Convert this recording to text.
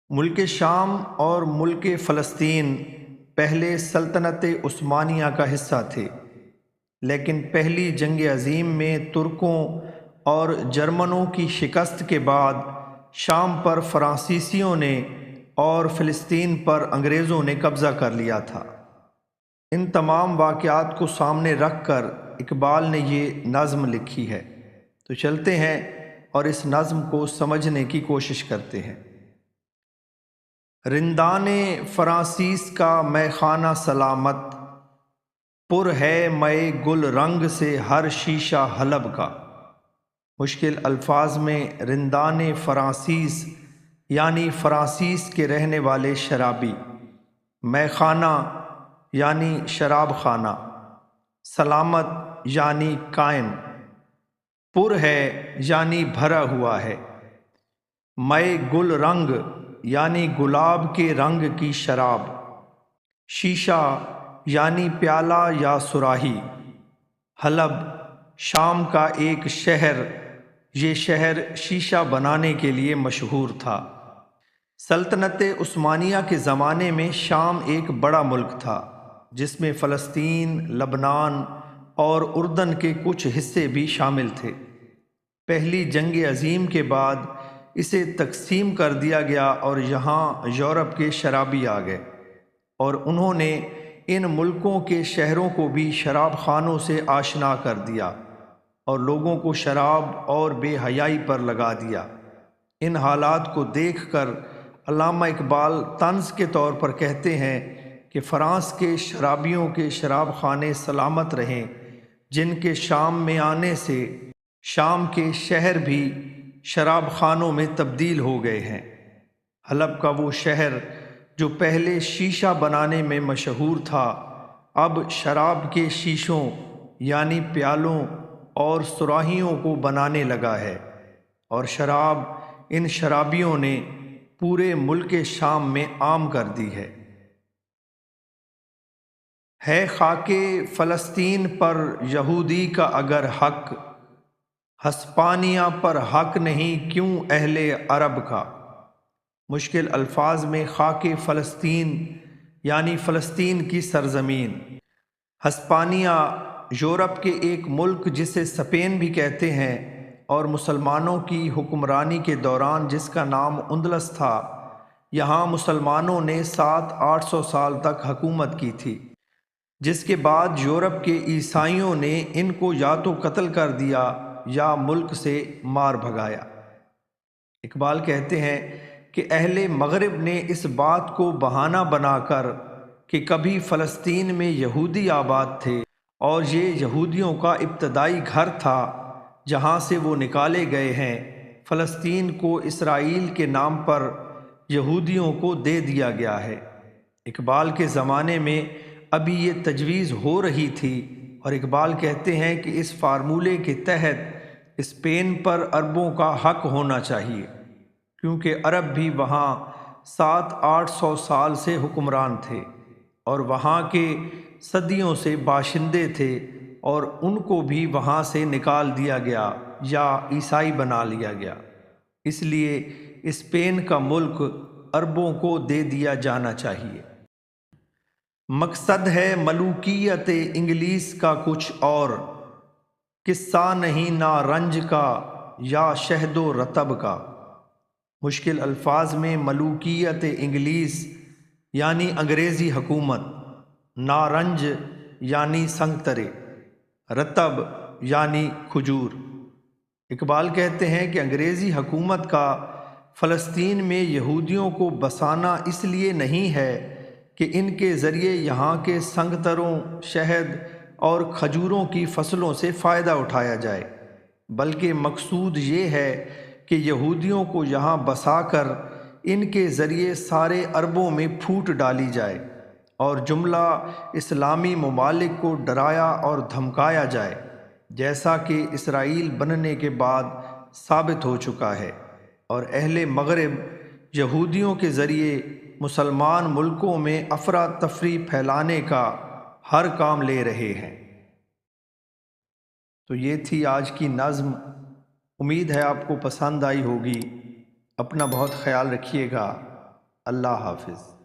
ملک شام اور ملک فلسطین پہلے سلطنت عثمانیہ کا حصہ تھے، لیکن پہلی جنگ عظیم میں ترکوں اور جرمنوں کی شکست کے بعد شام پر فرانسیسیوں نے اور فلسطین پر انگریزوں نے قبضہ کر لیا تھا۔ ان تمام واقعات کو سامنے رکھ کر اقبال نے یہ نظم لکھی ہے، تو چلتے ہیں اور اس نظم کو سمجھنے کی کوشش کرتے ہیں۔ رندان فرانسیس کا مے خانہ سلامت، پر ہے مے گل رنگ سے ہر شیشہ حلب کا۔ مشکل الفاظ میں رندان فرانسیس یعنی فرانسیس کے رہنے والے شرابی، مے خانہ یعنی شراب خانہ، سلامت یعنی قائم، پر ہے یعنی بھرا ہوا ہے، مے گل رنگ یعنی گلاب کے رنگ کی شراب، شیشہ یعنی پیالہ یا صراحی، حلب شام کا ایک شہر، یہ شہر شیشہ بنانے کے لیے مشہور تھا۔ سلطنت عثمانیہ کے زمانے میں شام ایک بڑا ملک تھا، جس میں فلسطین، لبنان اور اردن کے کچھ حصے بھی شامل تھے۔ پہلی جنگ عظیم کے بعد اسے تقسیم کر دیا گیا اور یہاں یورپ کے شرابی آ گئے، اور انہوں نے ان ملکوں کے شہروں کو بھی شراب خانوں سے آشنا کر دیا اور لوگوں کو شراب اور بے حیائی پر لگا دیا۔ ان حالات کو دیکھ کر علامہ اقبال طنز کے طور پر کہتے ہیں کہ فرانس کے شرابیوں کے شراب خانے سلامت رہیں، جن کے شام میں آنے سے شام کے شہر بھی شراب خانوں میں تبدیل ہو گئے ہیں۔ حلب کا وہ شہر جو پہلے شیشہ بنانے میں مشہور تھا، اب شراب کے شیشوں یعنی پیالوں اور صراحیوں کو بنانے لگا ہے، اور شراب ان شرابیوں نے پورے ملک شام میں عام کر دی ہے خاک فلسطین پر یہودی کا اگر حق، ہسپانیہ پر حق نہیں کیوں اہل عرب کا۔ مشکل الفاظ میں خاک فلسطین یعنی فلسطین کی سرزمین، ہسپانیہ یورپ کے ایک ملک جسے اسپین بھی کہتے ہیں، اور مسلمانوں کی حکمرانی کے دوران جس کا نام اندلس تھا، یہاں مسلمانوں نے 700-800 سال تک حکومت کی تھی، جس کے بعد یورپ کے عیسائیوں نے ان کو یا تو قتل کر دیا یا ملک سے مار بھگایا۔ اقبال کہتے ہیں کہ اہل مغرب نے اس بات کو بہانہ بنا کر کہ کبھی فلسطین میں یہودی آباد تھے اور یہ یہودیوں کا ابتدائی گھر تھا جہاں سے وہ نکالے گئے ہیں، فلسطین کو اسرائیل کے نام پر یہودیوں کو دے دیا گیا ہے۔ اقبال کے زمانے میں ابھی یہ تجویز ہو رہی تھی، اور اقبال کہتے ہیں کہ اس فارمولے کے تحت اسپین پر عربوں کا حق ہونا چاہیے، کیونکہ عرب بھی وہاں 700-800 سال سے حکمران تھے اور وہاں کے صدیوں سے باشندے تھے، اور ان کو بھی وہاں سے نکال دیا گیا یا عیسائی بنا لیا گیا، اس لیے اسپین کا ملک عربوں کو دے دیا جانا چاہیے۔ مقصد ہے ملوکیت انگلیس کا کچھ اور، قصہ نہیں نارنج کا یا شہد و رطب کا۔ مشکل الفاظ میں ملوکیت انگلیس یعنی انگریزی حکومت، نارنج یعنی سنگترے، رطب یعنی کھجور۔ اقبال کہتے ہیں کہ انگریزی حکومت کا فلسطین میں یہودیوں کو بسانا اس لیے نہیں ہے کہ ان کے ذریعے یہاں کے سنگتروں، شہد اور کھجوروں کی فصلوں سے فائدہ اٹھایا جائے، بلکہ مقصود یہ ہے کہ یہودیوں کو یہاں بسا کر ان کے ذریعے سارے عربوں میں پھوٹ ڈالی جائے اور جملہ اسلامی ممالک کو ڈرایا اور دھمکایا جائے، جیسا کہ اسرائیل بننے کے بعد ثابت ہو چکا ہے، اور اہل مغرب یہودیوں کے ذریعے مسلمان ملکوں میں افراتفری پھیلانے کا ہر کام لے رہے ہیں۔ تو یہ تھی آج کی نظم، امید ہے آپ کو پسند آئی ہوگی۔ اپنا بہت خیال رکھیے گا۔ اللہ حافظ۔